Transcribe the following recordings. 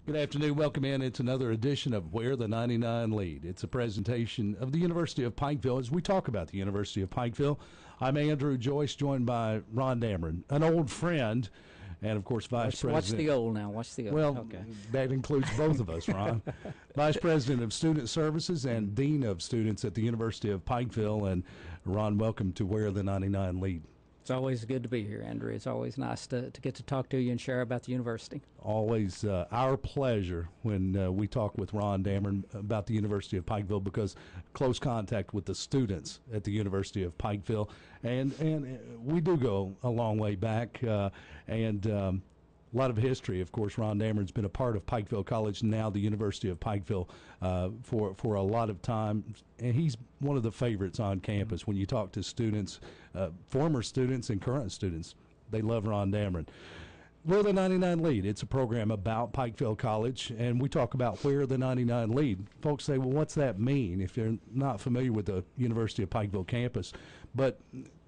Good afternoon. Welcome in. It's another edition of Where the 99 Lead. It's a presentation of the University of Pikeville as we talk about the University of Pikeville. I'm Andrew Joyce, joined by Ron Damron, an old friend, and of course Vice President. What's the old now? What's the old? Well, okay. That includes both of us, Ron. Vice President of Student Services and Dean of Students at the University of Pikeville. And Ron, welcome to Where the 99 Lead. It's always good to be here, Andrew. It's always nice to get to talk to you and share about the university. Always our pleasure when we talk with Ron Damron about the University of Pikeville, because close contact with the students at the University of Pikeville, and we do go a long way back, and a lot of history. Of course, Ron Damron's been a part of Pikeville College, now the University of Pikeville, for a lot of time, and he's one of the favorites on campus. When you talk to students, former students and current students, they love Ron Damron. Where the 99 Lead, it's a program about Pikeville College, and we talk about where the 99 lead. Folks say, well, what's that mean if you're not familiar with the University of Pikeville campus? But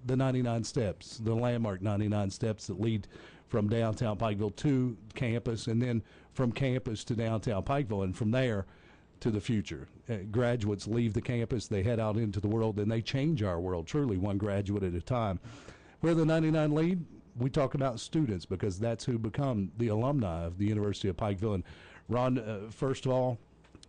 the 99 steps, the landmark 99 steps that lead from downtown Pikeville to campus, and then from campus to downtown Pikeville, and from there to the future. Graduates leave the campus, they head out into the world, and they change our world, truly, one graduate at a time. Where the 99 lead, we talk about students, because that's who become the alumni of the University of Pikeville. And Ron, first of all,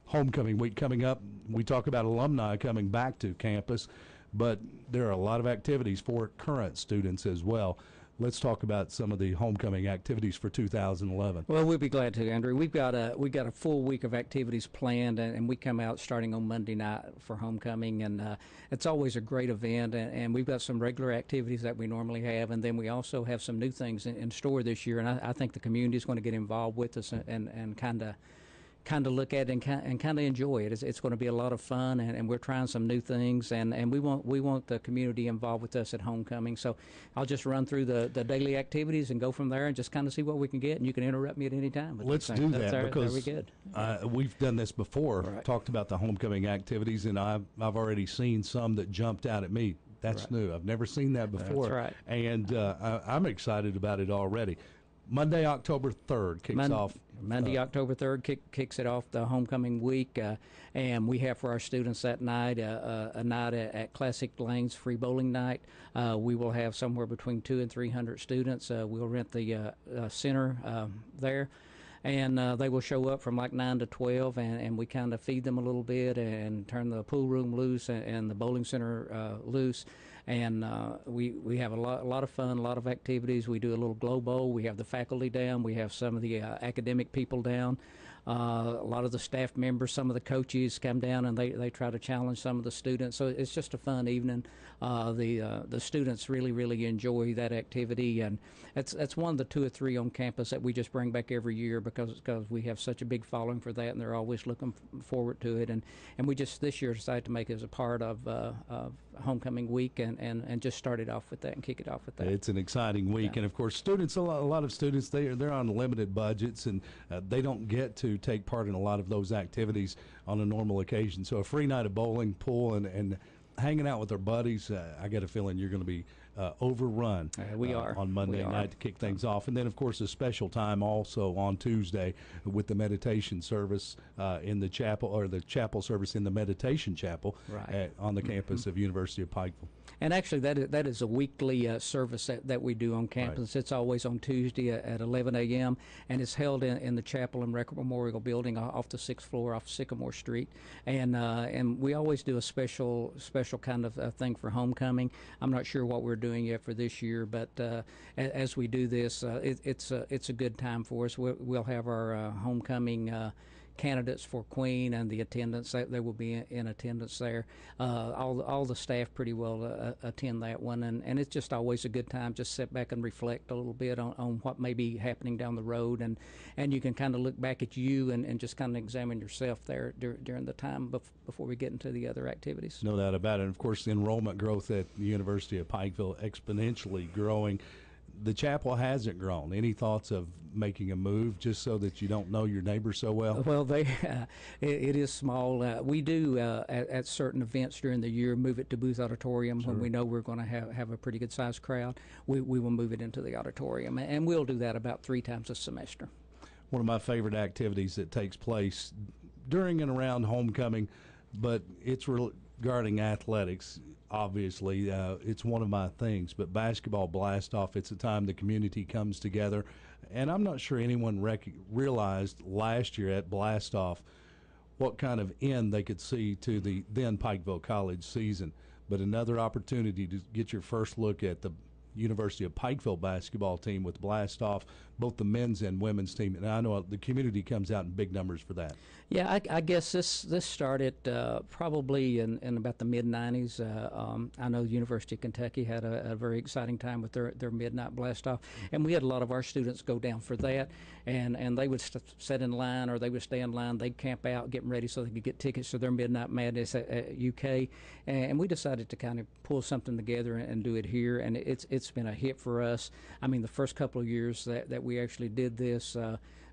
homecoming week coming up, we talk about alumni coming back to campus, but there are a lot of activities for current students as well. Let's talk about some of the homecoming activities for 2011. Well, we'll be glad to, Andrew. We've got a full week of activities planned, and we come out starting on Monday night for homecoming, and it's always a great event. And we've got some regular activities that we normally have, and then we also have some new things in store this year. And I think the community is going to get involved with us and kind of look at it and kind of enjoy it. It's going to be a lot of fun, and we're trying some new things, and we want the community involved with us at homecoming. So I'll just run through the daily activities and go from there and just kind of see what we can get, and you can interrupt me at any time. Let's do that, because we've done this before, right. Talked about the homecoming activities, and I've already seen some that jumped out at me. That's right. new. I've never seen that before. That's right. And I'm excited about it already. Monday, October 3rd kicks off. Monday, October 3rd kicks it off, the homecoming week, and we have for our students that night a night at Classic Lanes, free bowling night. We will have somewhere between 200 and 300 students. We'll rent the center there. And they will show up from like 9 to 12, and we kind of feed them a little bit and turn the pool room loose and the bowling center loose. And we have a lot of fun, a lot of activities. We do a little glow bowl. We have the faculty down. We have some of the academic people down. A lot of the staff members, some of the coaches come down, and they try to challenge some of the students. So it's just a fun evening. The students really enjoy that activity, and that's one of the 2 or 3 on campus that we just bring back every year because we have such a big following for that, and they're always looking forward to it. And we just this year decided to make it as a part of homecoming week and just start it off with that and kick it off with that. It's an exciting week, yeah. And of course, students, a lot of students, they're on limited budgets, and they don't get to take part in a lot of those activities on a normal occasion. So a free night of bowling, pool, and hanging out with their buddies, I get a feeling you're going to be overrun. We are on Monday night to kick things off, and then of course a special time also on Tuesday with the meditation service in the chapel, or the chapel service in the meditation chapel, right. On the campus of University of Pikeville. And actually, that is a weekly service that we do on campus. Right. It's always on Tuesday at 11 a.m., and it's held in the Chapel and Record Memorial Building off the 6th floor off Sycamore Street. And we always do a special kind of thing for homecoming. I'm not sure what we're doing yet for this year, but as we do this, it's a good time for us. We'll have our homecoming candidates for Queen and the attendance. They will be in attendance there. All the staff pretty well attend that one, and it's just always a good time. Just sit back and reflect a little bit on what may be happening down the road, and you can kind of look back at you and just kind of examine yourself there during the time before we get into the other activities. No doubt about it. And of course, the enrollment growth at the University of Pikeville exponentially growing. The chapel hasn't grown. Any thoughts of making a move just so that you don't know your neighbor so well? Well, it is small. We do at certain events during the year move it to Booth Auditorium. Sure. When we know we're going to have a pretty good sized crowd. We will move it into the auditorium, and we'll do that about 3 times a semester. one of my favorite activities that takes place during and around homecoming, but it's regarding athletics. Obviously, it's one of my things, but basketball blast-off, it's a time the community comes together, and I'm not sure anyone realized last year at blast-off what kind of end they could see to the then Pikeville College season. But another opportunity to get your first look at the University of Pikeville basketball team with blast-off, both the men's and women's team. And I know the community comes out in big numbers for that. Yeah, I guess this started probably in about the mid-'90s. I know the University of Kentucky had a very exciting time with their midnight blast-off, and we had a lot of our students go down for that, and they would sit in line, or they would stay in line. They'd camp out getting ready so they could get tickets to their Midnight Madness at UK, and we decided to kind of pull something together and do it here, and it's been a hit for us. I mean, the first couple of years that we actually did this,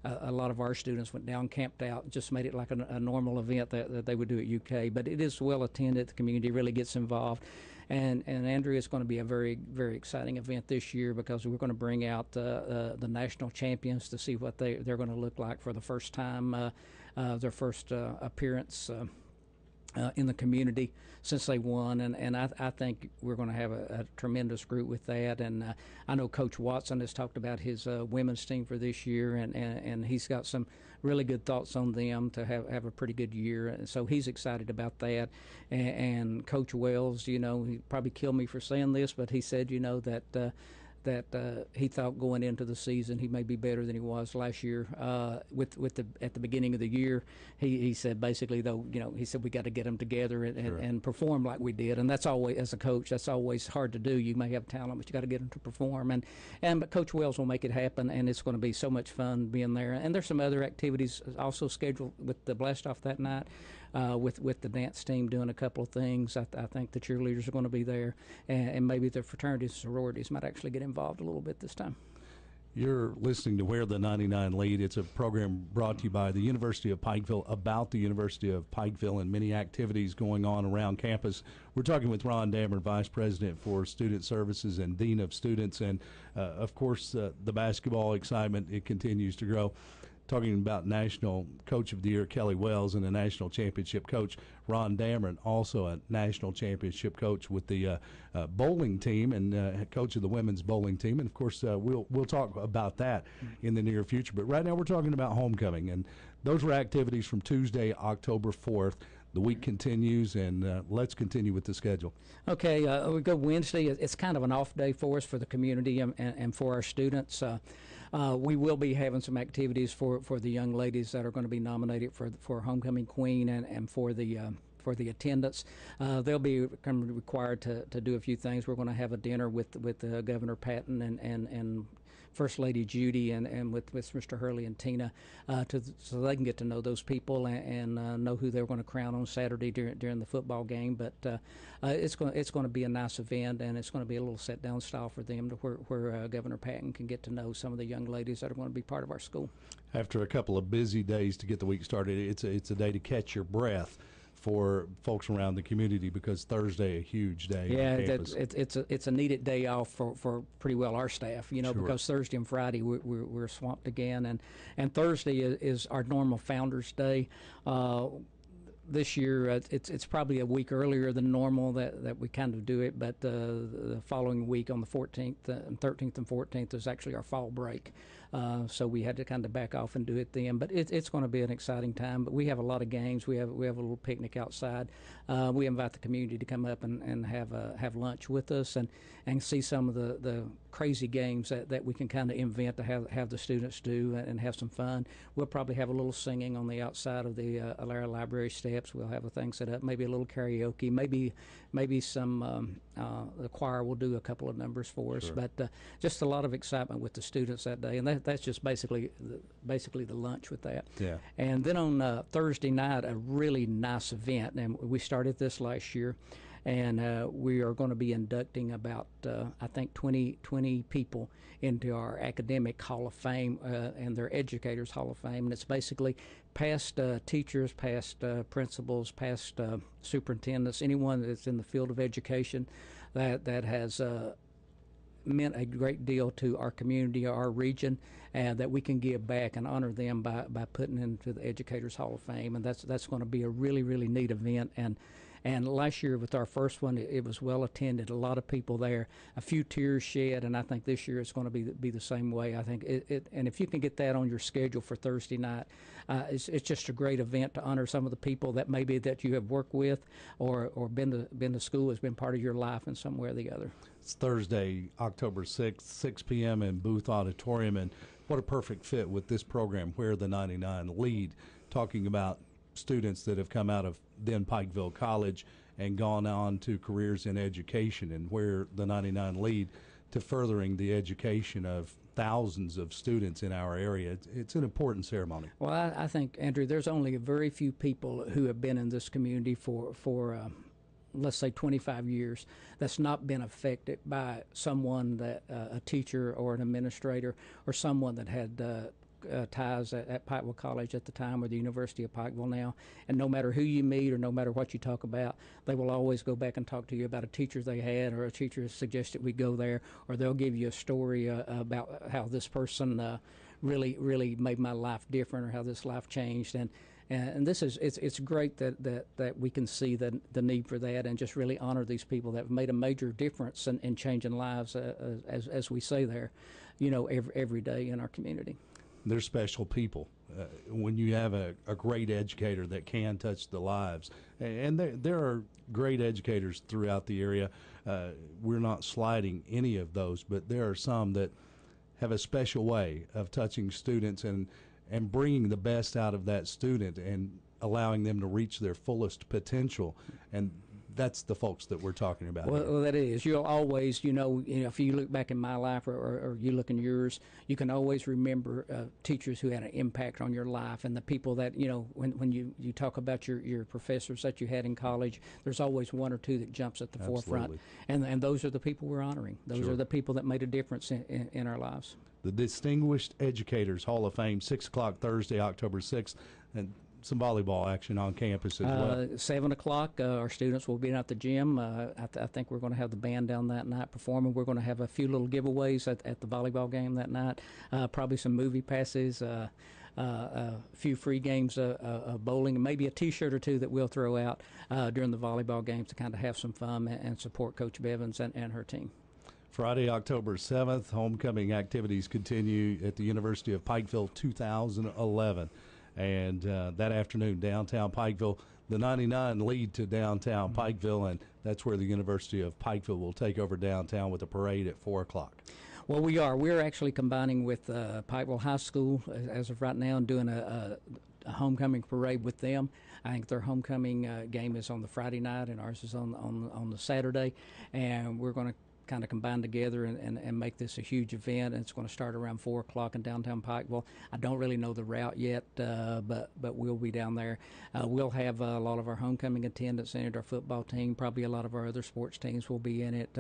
a lot of our students went down, camped out, and just made it like a normal event that they would do at UK. But it is well attended. The community really gets involved. And Andrew, it's going to be a very, very exciting event this year, because we're going to bring out the national champions to see what they're going to look like for the first time, their first appearance in the community since they won, and I think we're going to have a tremendous group with that. And I know Coach Watson has talked about his women's team for this year, and he's got some really good thoughts on them to have a pretty good year, and so he's excited about that. And Coach Wells, he probably killed me for saying this, but he said, that he thought going into the season he may be better than he was last year. At the beginning of the year, he said basically, though, he said we got to get them together and perform like we did, and that's always, as a coach, that's always hard to do. You may have talent, but you got to get them to perform, but Coach Wells will make it happen, and it's going to be so much fun being there. And there's some other activities also scheduled with the blast off that night. With the dance team doing a couple of things. I think the cheerleaders are going to be there, and maybe the fraternities and sororities might actually get involved a little bit this time. You're listening to Where the 99 Lead. It's a program brought to you by the University of Pikeville, about the University of Pikeville, and many activities going on around campus. We're talking with Ron Damron, Vice President for Student Services and Dean of Students, and of course the basketball excitement, it continues to grow. Talking about National Coach of the Year Kelly Wells, and a National Championship coach Ron Damron, also a National Championship coach with the bowling team, and coach of the women's bowling team. And of course we'll talk about that in the near future. But right now we're talking about homecoming, and those were activities from Tuesday, October 4th. The week continues, and let's continue with the schedule. Okay, we go Wednesday. It's kind of an off day for us, for the community and for our students. We will be having some activities for the young ladies that are going to be nominated for Homecoming Queen, and for the attendance. They'll be required to do a few things. We're going to have a dinner with Governor Patton and First Lady Judy, and with Mr. Hurley and Tina, so they can get to know those people and know who they're going to crown on Saturday during the football game. But it's going to be a nice event, and it's going to be a little sit down style for them, to where Governor Patton can get to know some of the young ladies that are going to be part of our school. After a couple of busy days to get the week started, it's a day to catch your breath for folks around the community, because Thursday a huge day. Yeah, it's a needed day off for pretty well our staff, Sure. Because Thursday and Friday we're swamped again, and Thursday is our normal Founders Day. This year it's probably a week earlier than normal that we kind of do it, but the following week on the 14th and 13th and 14th is actually our fall break. So we had to kind of back off and do it then. But it's going to be an exciting time. But we have a lot of games. We have a little picnic outside. We invite the community to come up and have lunch with us and see some of the crazy games that we can kind of invent to have the students do and have some fun. We'll probably have a little singing on the outside of the Alara Library steps. We'll have a thing set up, maybe a little karaoke, maybe some the choir will do a couple of numbers for us. Sure. But just a lot of excitement with the students that day, and that's just basically the lunch with that. Yeah. And then on Thursday night, a really nice event, and we started this last year, and we are going to be inducting about I think 20 people into our academic Hall of Fame and their Educators Hall of Fame, and it's basically past teachers, past principals, past superintendents, anyone that's in the field of education that has meant a great deal to our community, our region, that we can give back and honor them by putting into the Educators Hall of Fame. And that's going to be a really, really neat event. And last year with our first one, it was well attended. A lot of people there, a few tears shed, and I think this year it's going to be the same way. I think and if you can get that on your schedule for Thursday night, it's just a great event to honor some of the people that maybe that you have worked with or been to school, has been part of your life in some way or the other. It's Thursday, October 6th, 6 p.m. in Booth Auditorium, and what a perfect fit with this program, Where the 99 Lead, talking about students that have come out of then Pikeville College and gone on to careers in education, and Where the 99 Lead to furthering the education of thousands of students in our area. It's an important ceremony. Well, I think, Andrew, there's only a very few people who have been in this community for let's say 25 years that's not been affected by someone that a teacher or an administrator or someone that had ties at Pikeville College at the time or the University of Pikeville now. And no matter who you meet or no matter what you talk about, they will always go back and talk to you about a teacher they had, or a teacher suggested we go there, or they'll give you a story about how this person really made my life different, or how this life changed. And this is it's great that we can see the need for that, and just really honor these people that have made a major difference in changing lives, as we say there, every day in our community. They're special people. When you have a great educator that can touch the lives, and there are great educators throughout the area. We're not slighting any of those, but there are some that have a special way of touching students and bringing the best out of that student and allowing them to reach their fullest potential. And that's the folks that we're talking about. Well, that is. You'll always, if you look back in my life or you look in yours, you can always remember teachers who had an impact on your life, and the people that, when you talk about your professors that you had in college, there's always one or two that jumps at the forefront. And those are the people we're honoring. Those are the people that made a difference in our lives. The Distinguished Educators Hall of Fame, 6 o'clock Thursday, October 6th, and some volleyball action on campus as well. 7 o'clock, our students will be at the gym. I think we're going to have the band down that night performing. We're going to have a few little giveaways at the volleyball game that night, probably some movie passes, a few free games of bowling, and maybe a T-shirt or two that we'll throw out during the volleyball games to kind of have some fun and support Coach Bevins and her team. Friday, October 7th, homecoming activities continue at the University of Pikeville 2011. And that afternoon, downtown Pikeville, the 99 lead to downtown Pikeville, and that's where the University of Pikeville will take over downtown with a parade at 4 o'clock. Well, we're actually combining with Pikeville High School as of right now and doing a homecoming parade with them. I think their homecoming game is on the Friday night, and ours is on the Saturday, and we're going to kind of combine together and make this a huge event. And it's going to start around 4 o'clock in downtown Pikeville. I don't really know the route yet, but we'll be down there. We'll have a lot of our homecoming attendance in it. Our football team, probably a lot of our other sports teams will be in it.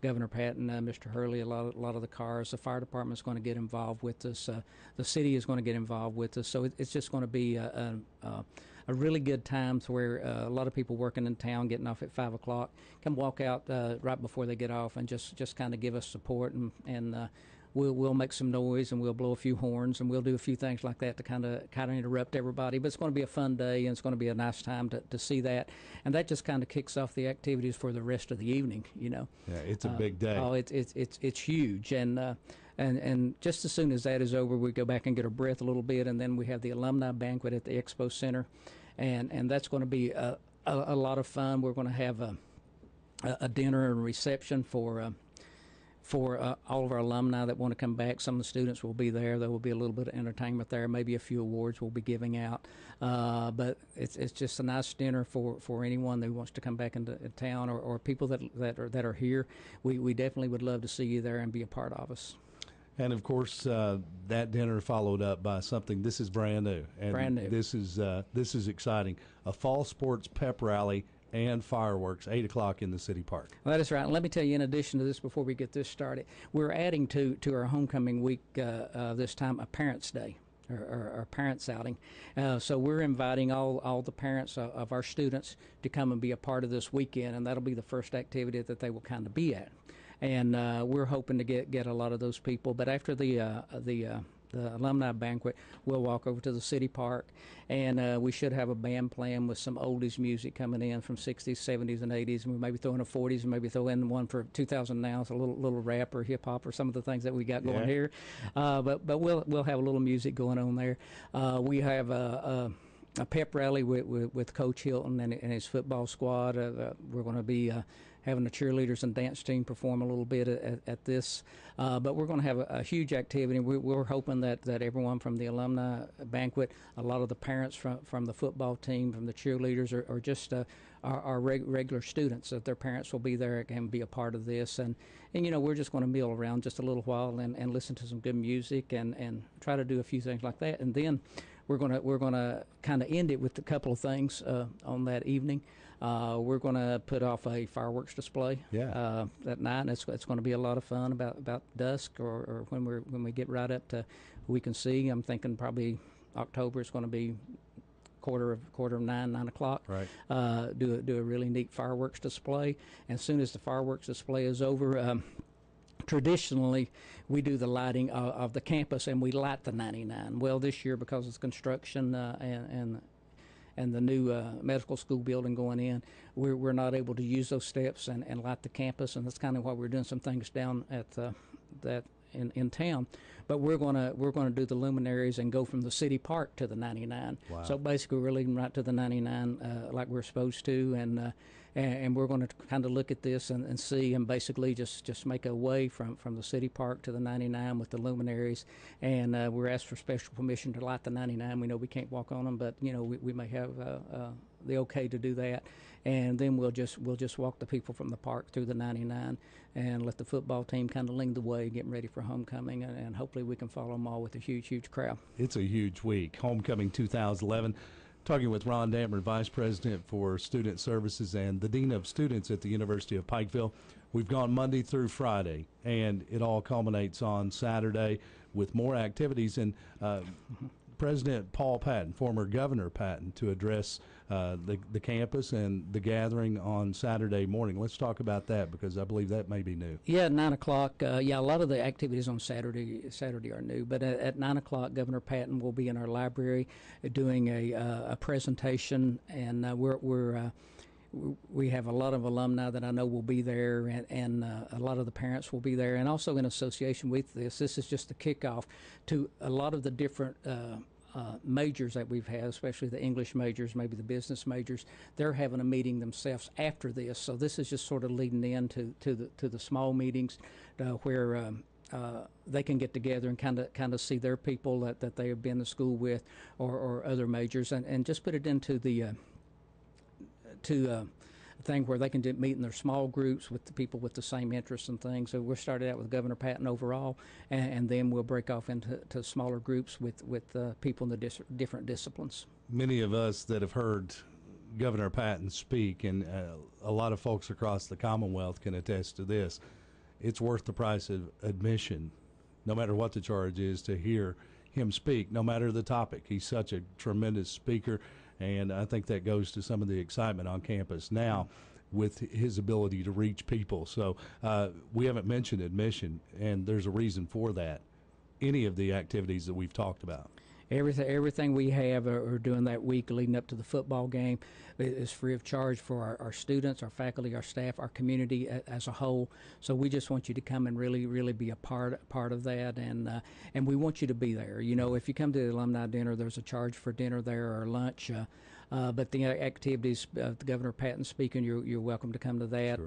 Governor Patton, Mr. Hurley, a lot of the cars. The fire department's going to get involved with us. The city is going to get involved with us. So it's just going to be a really good time to where a lot of people working in town, getting off at 5 o'clock, can walk out right before they get off and just kind of give us support, and we'll make some noise, and we'll blow a few horns, and we'll do a few things like that to kind of interrupt everybody. But it's going to be a fun day, and it's going to be a nice time to see that, and that just kind of kicks off the activities for the rest of the evening. Yeah, it's a big day. Oh, it's huge, and just as soon as that is over, we go back and get our breath a little bit, and then we have the alumni banquet at the Expo Center. And that's going to be a lot of fun. We're going to have a dinner and reception for all of our alumni that want to come back. Some of the students will be there. There will be a little bit of entertainment there. Maybe a few awards we'll be giving out. But it's just a nice dinner for anyone who wants to come back into town, or people that are here. We definitely would love to see you there and be a part of us. And of course, that dinner followed up by something. This is brand new. And brand new. This is exciting. A fall sports pep rally and fireworks, 8 o'clock in the city park. Well, that is right. And let me tell you, in addition to this, before we get this started, we're adding to our homecoming week this time a Parents' Day. Or parents outing. So we're inviting all the parents of our students to come and be a part of this weekend, and that'll be the first activity that they will kind of be at. and we're hoping to get a lot of those people. But after the alumni banquet, we'll walk over to the city park, and we should have a band playing with some oldies music coming in from 60s, 70s, and 80s, and we maybe throw in a 40s, and maybe throw in one for 2000 now, so a little rap or hip hop or some of the things that we got going here. But we'll have a little music going on there. We have a pep rally with Coach Hilton and his football squad. We're going to be having the cheerleaders and dance team perform a little bit at this. But we're going to have a huge activity. We're hoping that everyone from the alumni banquet, a lot of the parents from the football team, from the cheerleaders, or just our regular students, that their parents will be there and be a part of this. And we're just going to meal around just a little while and listen to some good music and try to do a few things like that. And then we're gonna kind of end it with a couple of things on that evening. We're going to put off a fireworks display that night, and it's going to be a lot of fun about dusk or when we get right up to we can see. I'm thinking probably October. It's going to be quarter of 9 o'clock. Right. Do a really neat fireworks display. And as soon as the fireworks display is over, traditionally, we do the lighting of the campus, and we light the 99. Well, this year, because of construction and the new medical school building going in, we're not able to use those steps and light the campus, and that's kind of why we're doing some things down at that in town. But we're gonna do the luminaries and go from the city park to the 99. Wow. So basically, we're leading right to the 99 like we're supposed to, and we're going to kind of look at this and see, and basically just make a way from the city park to the 99 with the luminaries. And we're asked for special permission to light the 99. We know we can't walk on them, but we may have the okay to do that. And then we'll just walk the people from the park through the 99 and let the football team kind of lead the way, getting ready for homecoming, and hopefully we can follow them all with a huge crowd. It's a huge week. Homecoming 2011. Talking with Ron Damron, Vice President for Student Services and the Dean of Students at the University of Pikeville. We've gone Monday through Friday, and it all culminates on Saturday with more activities. And President Paul Patton, former Governor Patton, to address the campus and the gathering on Saturday morning. Let's talk about that, because I believe that may be new. Yeah, at 9 o'clock. A lot of the activities on Saturday are new. But at 9 o'clock, Governor Patton will be in our library doing a presentation, and we have a lot of alumni that I know will be there, and a lot of the parents will be there. And also in association with this is just the kickoff to a lot of the different majors that we've had, especially the English majors, maybe the business majors. They're having a meeting themselves after this, so this is just sort of leading in to the small meetings where they can get together and kind of see their people that they have been to school with, or other majors, and just put it into the thing where they can meet in their small groups with the people with the same interests and things. So we started out with Governor Patton overall, and then we'll break off into smaller groups with people in the different disciplines. Many of us that have heard Governor Patton speak, and a lot of folks across the Commonwealth can attest to this, it's worth the price of admission, no matter what the charge is, to hear him speak, no matter the topic. He's such a tremendous speaker. And I think that goes to some of the excitement on campus now with his ability to reach people. So we haven't mentioned admission, and there's a reason for that. Any of the activities that we've talked about. Everything we have are doing that week leading up to the football game is free of charge for our students, our faculty, our staff, our community as a whole. So we just want you to come and really be a part of that, and we want you to be there. If you come to the alumni dinner, there's a charge for dinner there or lunch. But the activities, the Governor Patton speaking, you're welcome to come to that.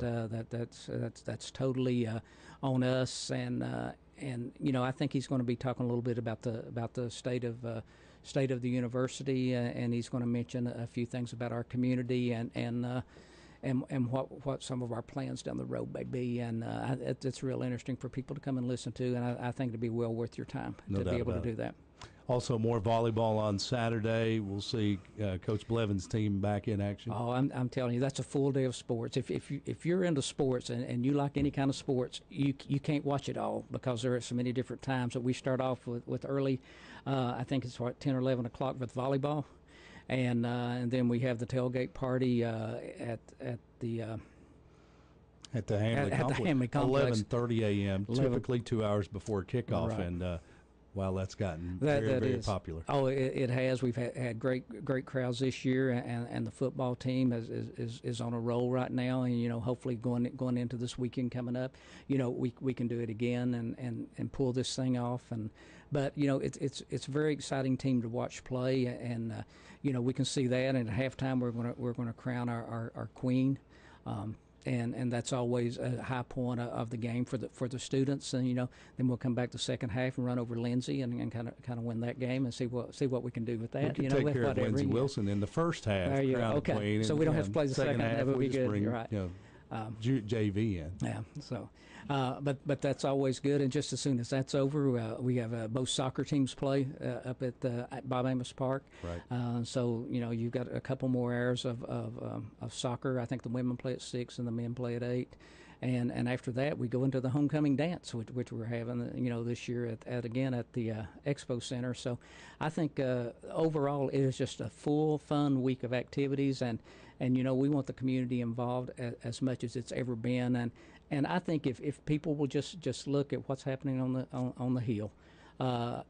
Sure. That's totally on us, and I think he's going to be talking a little bit about the state of the university, and he's going to mention a few things about our community and what some of our plans down the road may be, and it's real interesting for people to come and listen to, and I think it'd be well worth your time to be able to do that. Also, more volleyball on Saturday. We'll see Coach Blevin's team back in action. Oh, I'm telling you, that's a full day of sports. If you're into sports and you like any kind of sports, you can't watch it all because there are so many different times. But we start off with early, I think it's 10 or 11 o'clock with volleyball, and then we have the tailgate party at the At the Hamley at the Complex. Hamley Complex. 11:30 a.m., 11 typically 2 hours before kickoff. Right. And, wow, that's gotten That very is popular. Oh, it has. We've had great crowds this year, and the football team is on a roll right now. And hopefully going into this weekend coming up, we can do it again and pull this thing off. But it's a very exciting team to watch play, and we can see that. And at halftime, we're gonna crown our queen. And that's always a high point of the game for the students, and then we'll come back the second half and run over Lindsay and kind of win that game and see what we can do with that. We can take care of Lindsay Wilson in the first half. There you go. Crown Okay, Queen, so we don't have to play the second half. That would we be just good. bring, You're right. JV in. Yeah. So, but that's always good. And just as soon as that's over, we have both soccer teams play up at Bob Amos Park. Right. So you've got a couple more hours of soccer. I think the women play at 6 and the men play at 8. And after that, we go into the homecoming dance, which we're having, this year at the Expo Center. So I think overall it is just a full, fun week of activities, and we want the community involved as much as it's ever been. And I think if people will just look at what's happening on the Hill, that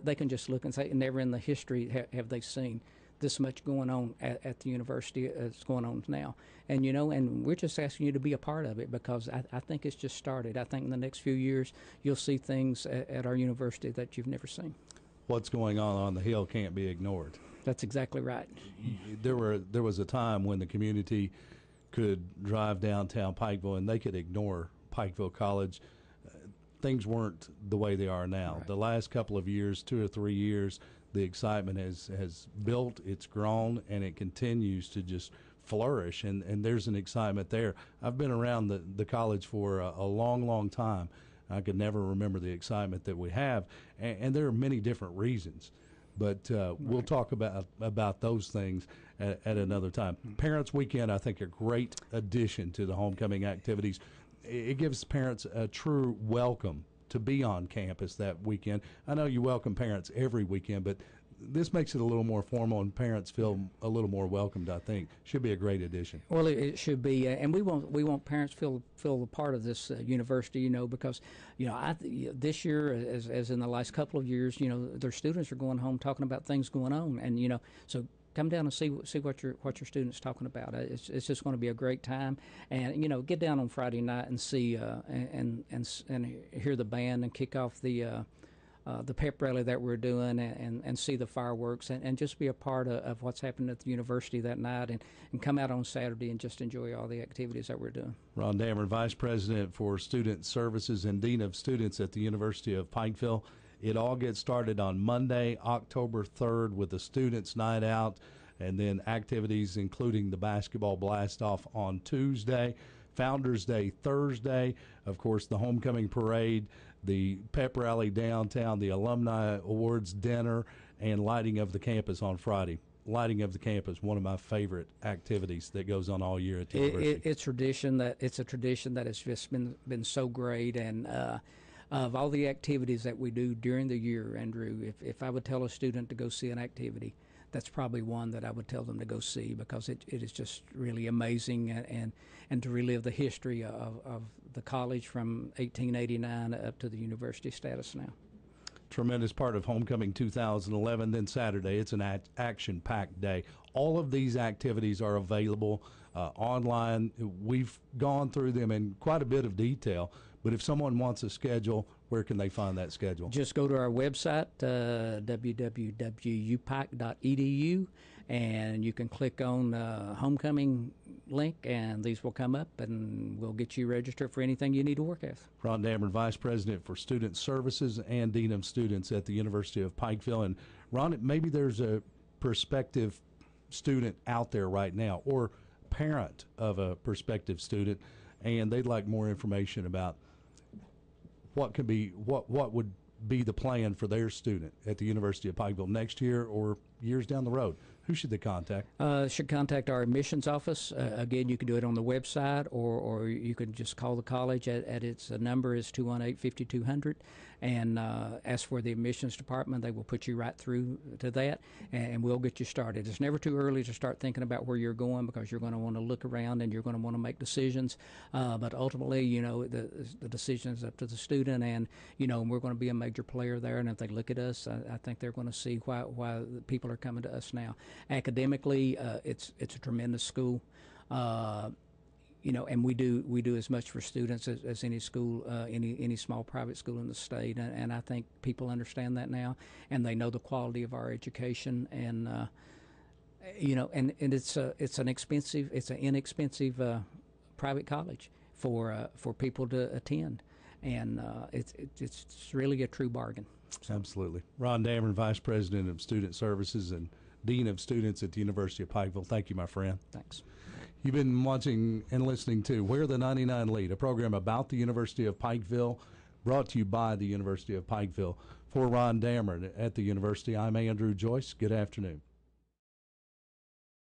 they can just look and say, never in the history have they seen this much going on at the university as going on now. And and we're just asking you to be a part of it, because I think it's just started. I think in the next few years you'll see things at our university that you've never seen. What's going on the Hill can't be ignored. That's exactly right. There was a time when the community could drive downtown Pikeville and they could ignore Pikeville College. Things weren't the way they are now. Right. The last couple of years, 2 or 3 years, the excitement has built, it's grown, and it continues to just flourish, and there's an excitement there. I've been around the college for a long time. I could never remember the excitement that we have, and there are many different reasons. But we'll talk about those things at another time. Parents Weekend, I think, a great addition to the homecoming activities. It gives parents a true welcome to be on campus that weekend. I know you welcome parents every weekend, but this makes it a little more formal, and parents feel a little more welcomed. I think should be a great addition. Well, it should be, and we want parents feel a part of this university, because this year, as in the last couple of years, their students are going home talking about things going on, and so come down and see what your students talking about. It's just going to be a great time, and get down on Friday night and see and hear the band and kick off the pep rally that we're doing, and see the fireworks, and just be a part of what's happening at the university that night, and come out on Saturday and just enjoy all the activities that we're doing. Ron Damron, Vice President for Student Services and Dean of Students at the University of Pikeville. It all gets started on Monday, October 3rd, with the Students' Night Out, and then activities including the basketball blast-off on Tuesday, Founders Day Thursday, of course the homecoming parade, the pep rally downtown, the alumni awards dinner, and lighting of the campus on Friday. Lighting of the campus, one of my favorite activities that goes on all year at the university. It's a tradition that has just been so great, and of all the activities that we do during the year, Andrew, if I would tell a student to go see an activity, that's probably one that I would tell them to go see, because it is just really amazing, and to relive the history of the college from 1889 up to the university status now. Tremendous part of Homecoming 2011. Then Saturday, it's an action-packed day. All of these activities are available online. We've gone through them in quite a bit of detail, but if someone wants a schedule, where can they find that schedule? Just go to our website, www.upike.edu, and you can click on Homecoming link, and these will come up, and we'll get you registered for anything you need to work with. Ron Damron, Vice President for Student Services and Dean of Students at the University of Pikeville. And Ron, maybe there's a prospective student out there right now, or parent of a prospective student, and they'd like more information about what would be the plan for their student at the University of Pikeville next year or years down the road. who should they contact? Should contact our admissions office. Again, you can do it on the website, or you can just call the college at its number is 218-5200, and ask for the admissions department. They will put you right through to that, and we'll get you started. It's never too early to start thinking about where you're going, because you're going to want to look around and you're going to want to make decisions. But ultimately, you know, the decision is up to the student, and you know, we're going to be a major player there. And if they look at us, I think they're going to see why the people are coming to us now. Academically, it's a tremendous school. You know, and we do as much for students as any school, any small private school in the state, and I think people understand that now, and they know the quality of our education, and you know, and it's an inexpensive private college for people to attend, and it's really a true bargain. So. Absolutely. Ron Damron, Vice President of Student Services and Dean of Students at the University of Pikeville. Thank you, my friend. Thanks. You've been watching and listening to Where the 99 Lead, a program about the University of Pikeville, brought to you by the University of Pikeville. For Ron Damron at the University, I'm Andrew Joyce. Good afternoon.